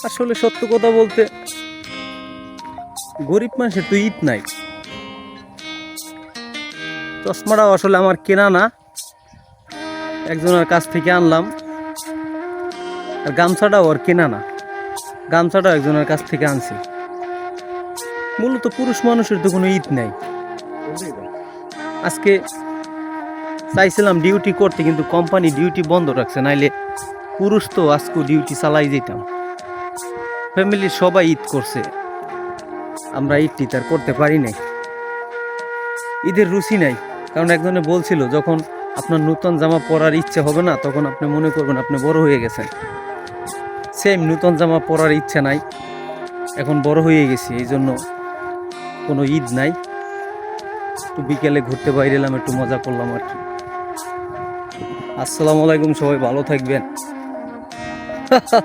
আসলে সত্য কথা বলতে গরিব মানুষের তো ঈদ নাই। চশমাটাও আসলে আমার কেনা না, একজনের কাছ থেকে আনলাম। আর গামছাটাও আর কেনা না, গামছাটাও একজনের কাছ থেকে আনছি। মূলত পুরুষ মানুষের তো কোনো ঈদ নাই। আজকে চাইছিলাম ডিউটি করতে, কিন্তু কোম্পানি ডিউটি বন্ধ রাখছে, নাইলে পুরুষ তো আজকে ডিউটি চালাই যেতাম। ফ্যামিলির সবাই ঈদ করছে, আমরা ঈদটি তার করতে পারি নাই। ঈদের রুচি নাই, কারণ একজনে বলছিল যখন আপনার নতুন জামা পরার ইচ্ছে হবে না তখন আপনি মনে করবেন আপনি বড় হয়ে গেছেন। সেম, নতুন জামা পরার ইচ্ছা নাই, এখন বড় হয়ে গেছি, এই জন্য কোনো ঈদ নাই। একটু বিকেলে ঘুরতে বাইরে এলাম, একটু মজা করলাম আর কি। আসসালামু আলাইকুম, সবাই ভালো থাকবেন।